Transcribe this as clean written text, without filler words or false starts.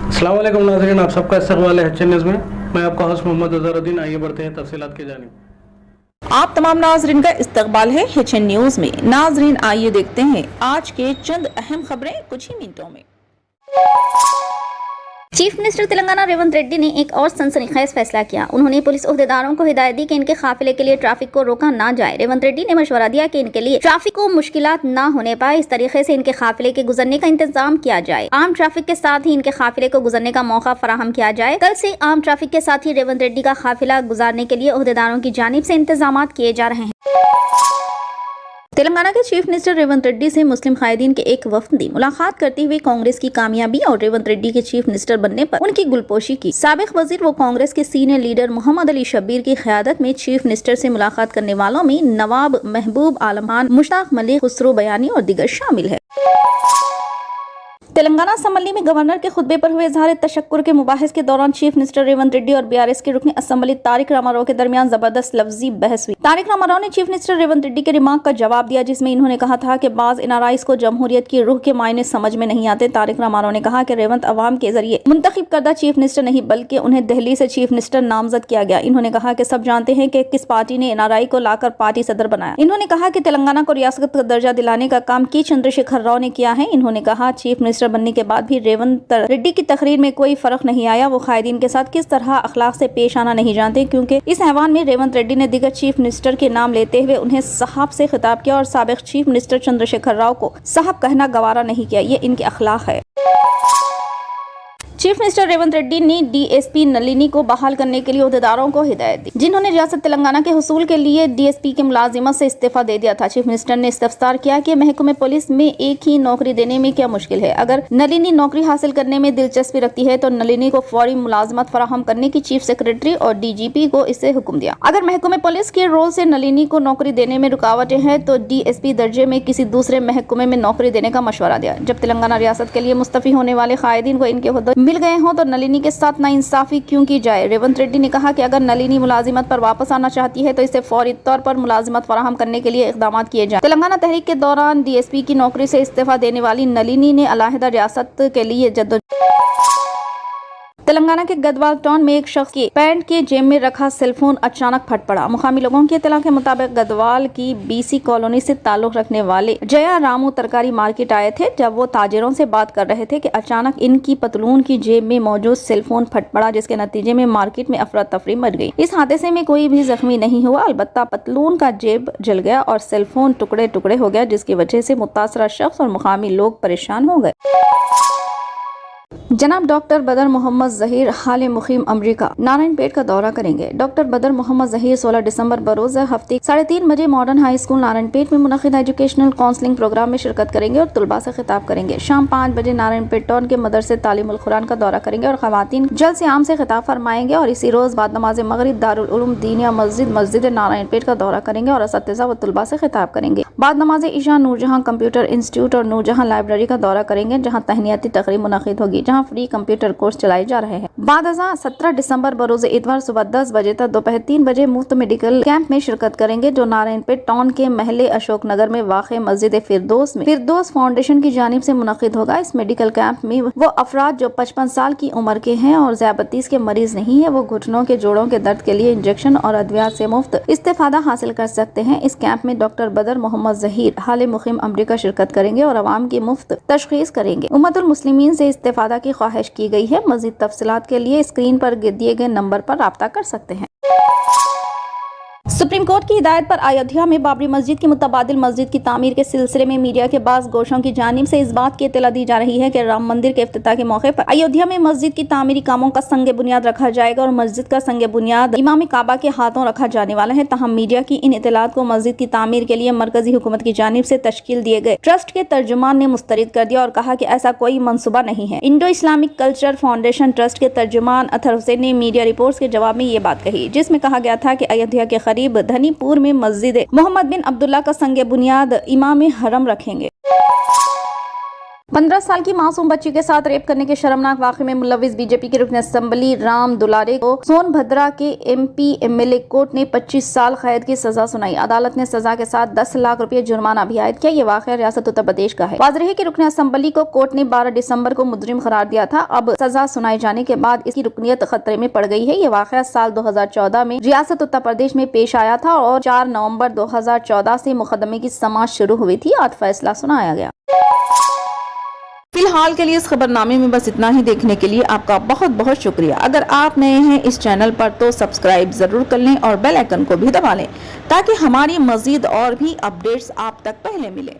अस्सलाम वालेकुम नाज़रीन, आप सबका इस्तक़बाल है एचएन न्यूज़ में। मैं आपका होस्ट मोहम्मद अज़हरुद्दीन। आइए बढ़ते हैं तफसीलात की जानिब। आप तमाम नाजरीन का इस्तकबाल है एचएन न्यूज़ में। नाजरीन आइए देखते हैं आज के चंद अहम खबरें कुछ ही मिनटों में। चीफ मिनिस्टर तेलंगाना रेवंत रेड्डी ने एक और सनसनीखेज फैसला किया। उन्होंने पुलिस ओहदेदारों को हिदायत दी कि इनके काफिले के लिए ट्रैफिक को रोका ना जाए। रेवंत रेड्डी ने मशवरा दिया कि इनके लिए ट्रैफिक को मुश्किलात ना होने पाए, इस तरीके से इनके काफिले के गुजरने का इंतजाम किया जाए। आम ट्रैफिक के साथ ही इनके काफिले को गुजरने का मौका फराहम किया जाए। कल से आम ट्रैफिक के साथ ही रेवंत रेड्डी का काफिला गुजारने के लिए ओहदेदारों की जानिब से इंतजाम किए जा रहे हैं। तेलंगाना के चीफ मिनिस्टर रेवंत रेड्डी से मुस्लिम कायदीन के एक वफ्द ने मुलाकात करते हुए कांग्रेस की कामयाबी और रेवंत रेड्डी के चीफ मिनिस्टर बनने पर उनकी गुलपोशी की। साबिक वजीर व कांग्रेस के सीनियर लीडर मोहम्मद अली शब्बीर की क़यादत में चीफ मिनिस्टर से मुलाकात करने वालों में नवाब महबूब आलम खान, मुश्ताक मलिक, खुसरो बयानी और दीगर शामिल है। तेलंगाना असम्बली में गवर्नर के खुतबे पर हुए इजहार तशक्कुर के मुबाहिस के दौरान चीफ मिनिस्टर रेवंत रेड्डी और बीआरएस के रुकन असम्बली तारिक रामाराव के दरमियान जबरदस्त लफ्जी बहस हुई। तारिक रामाराव ने चीफ मिनिस्टर रेवंत रेड्डी के रिमार्क का जवाब दिया, जिसमें इन्होंने कहा था कि बाज एनआरआईज को जमहूरियत की रूह के मायने समझ में नहीं आते। तारिक रामाराव ने कहा कि रेवंत अवाम के जरिए मुंतखब करदा चीफ मिनिस्टर नहीं बल्कि उन्हें दिल्ली से चीफ मिनिस्टर नामजद किया गया। इन्होंने कहा कि सब जानते हैं कि किस पार्टी ने एनआरआई को लाकर पार्टी सदर बनाया। इन्होंने कहा कि तेलंगाना को रियासत का दर्जा दिलाने का काम के चंद्रशेखर राव ने किया है। इन्होंने कहा चीफ मिनिस्टर बनने के बाद भी रेवंत रेड्डी की तकरीर में कोई फर्क नहीं आया। वो कायदीन के साथ किस तरह अखलाक से पेश आना नहीं जानते, क्योंकि इस ऐवान में रेवंत रेड्डी ने दीगर चीफ मिनिस्टर के नाम लेते हुए उन्हें साहब से खिताब किया और साबिक चीफ मिनिस्टर चंद्रशेखर राव को साहब कहना गवारा नहीं किया। ये इनके अखलाक है। चीफ मिनिस्टर रेवंत रेड्डी ने डीएसपी नलिनी को बहाल करने के लिए ओहदेदारों को हिदायत दी, जिन्होंने रियासत तेलंगाना के हुसूल के लिए डीएसपी के मुलाजिमत से इस्तीफा दे दिया था। चीफ मिनिस्टर ने इस्तफसार किया कि महकमे पुलिस में एक ही नौकरी देने में क्या मुश्किल है। अगर नलिनी नौकरी हासिल करने में दिलचस्पी रखती है तो नलिनी को फौरी मुलाजमत फराहम करने की चीफ सेक्रेटरी और डीजीपी को इससे हुक्म दिया। अगर महकमे पुलिस के रोल से नलिनी को नौकरी देने में रुकावटें हैं तो डीएसपी दर्जे में किसी दूसरे महकमे में नौकरी देने का मशवरा दिया। जब तेलंगाना रियासत के लिए मुस्तफी होने वाले कायदीन को इनके ओहदे मिल गए हों तो नलिनी के साथ नाइंसाफी क्यों की जाए। रेवंत रेड्डी ने कहा कि अगर नलिनी मुलाजिमत पर वापस आना चाहती है तो इसे फौरी तौर पर मुलाजिमत फराहम करने के लिए इकदाम किए जाए। तेलंगाना तहरीक के दौरान डीएसपी की नौकरी से इस्तीफा देने वाली नलिनी ने अलहदा रियासत के लिए तेलंगाना के गदवाल टाउन में एक शख्स के पैंट के जेब में रखा सेलफोन अचानक फट पड़ा। मुकामी लोगों की इत्तला के मुताबिक गदवाल की बीसी कॉलोनी से ताल्लुक रखने वाले जया रामू तरकारी मार्केट आए थे। जब वो ताजिरों से बात कर रहे थे कि अचानक इनकी पतलून की जेब में मौजूद सेलफोन फट पड़ा, जिसके नतीजे में मार्केट में अफरा तफरी मच गई। इस हादसे में कोई भी जख्मी नहीं हुआ, अलबत्ता पतलून का जेब जल गया और सेलफोन टुकड़े टुकड़े हो गया, जिसकी वजह से मुतासरा शख्स और मुकामी लोग परेशान हो गए। जनाब डॉक्टर बदर मोहम्मद जहीर हाल मुकीम अमरीका नारायणपेट का दौरा करेंगे। डॉक्टर बदर मोहम्मद जहीर 16 दिसंबर बरोज हफ्ते 3:30 बजे मॉडर्न हाई स्कूल नारायणपेट में मुनक़िद एजुकेशनल काउंसलिंग प्रोग्राम में शिरकत करेंगे और तुलबा से खिताब करेंगे। शाम 5 बजे नारायणपेट टाउन के मदरसे तालीमुल कुरान का दौरा करेंगे और खवातीन जल से आम से खिताब फरमाएंगे। और इसी रोज बाद नमाज मगरिब दारुल उलूम दीनिया मस्जिद नारायणपेट का दौरा करेंगे और असातिज़ा व तुलबा से खिताब करेंगे। बाद नमाज इशा नूरजहां कंप्यूटर इंस्टीट्यूट और नूरजहां लाइब्रेरी का दौरा करेंगे, जहाँ तहनियती तकरीब मुनक़िद होगी, जहाँ फ्री कंप्यूटर कोर्स चलाए जा रहे हैं। बाद 17 दिसंबर बरोज इतवार सुबह 10 बजे तक दोपहर 3 बजे मुफ्त मेडिकल कैंप में शिरकत करेंगे, जो नारायणपेट टाउन के महले अशोक नगर में वाक़े मस्जिद फिरदौस फाउंडेशन की जानिब से मुनक़िद होगा। इस मेडिकल कैंप में वो अफराद जो 55 साल की उम्र के हैं और ज़ियाबतीस के मरीज नहीं है, वो घुटनों के जोड़ों के दर्द के लिए इंजेक्शन और अद्वियात से मुफ्त इस्तेफादा हासिल कर सकते हैं। इस कैंप में डॉक्टर बदर मोहम्मद जहीर हाल मुकीम अमरीका शिरकत करेंगे और अवाम की मुफ्त तशख़ीस करेंगे। उम्मतुल मुस्लिमीन से इस्तेफादा की ख्वाहिश की गई है। मज़ीद तफसीलात के लिए स्क्रीन पर दिए गए नंबर पर राब्ता कर सकते हैं। सुप्रीम कोर्ट की हिदायत पर अयोध्या में बाबरी मस्जिद की मुतबादिल मस्जिद की तामीर के सिलसिले में मीडिया के बाज़ गोशों की जानिब से इस बात की इत्तला दी जा रही है कि राम मंदिर के इफ्तिताह के मौके पर अयोध्या में मस्जिद की तामीरी कामों का संग बुनियाद रखा जाएगा और मस्जिद का संग बुनियाद इमाम काबा के हाथों रखा जाने वाला है। तहम मीडिया की इन इत्तलात को मस्जिद की तामीर के लिए मरकजी हुकूमत की जानिब से तश्कील दिए गए ट्रस्ट के तर्जुमान ने मुस्तरद कर दिया और कहा कि ऐसा कोई मनसूबा नहीं है। Indo Islamic culture foundation trust के तर्जुमान अतहर हुसैन ने मीडिया रिपोर्ट्स के जवाब में ये बात कही, जिसमें कहा गया था कि अयोध्या के करीब धनीपुर में मस्जिद मोहम्मद बिन अब्दुल्ला का संग बुनियाद इमाम हरम रखेंगे। 15 साल की मासूम बच्ची के साथ रेप करने के शर्मनाक वाक़े में मुलविस बीजेपी के रुकन असेंबली राम दुलारे को सोनभद्रा के एमपी एमएलए कोर्ट ने 25 साल कैद की सजा सुनाई। अदालत ने सजा के साथ 10 लाख रुपए जुर्माना भी आयद किया। ये वाक़या रियासत उत्तर प्रदेश का है। वाज़ेह है कि रुकन असेंबली को कोर्ट ने 12 दिसंबर को मुजरिम करार दिया था। अब सजा सुनाए जाने के बाद इसकी रुकनियत खतरे में पड़ गई है। ये वाक़या साल 2014 में रियासत उत्तर प्रदेश में पेश आया था और 4 नवंबर 2014 से मुकदमे की समाअत शुरू हुई थी। आज फैसला सुनाया गया। फिलहाल के लिए इस खबरनामे में बस इतना ही। देखने के लिए आपका बहुत बहुत शुक्रिया। अगर आप नए हैं इस चैनल पर तो सब्सक्राइब जरूर कर लें और बेल आइकन को भी दबा लें ताकि हमारी मजीद और भी अपडेट्स आप तक पहले मिले।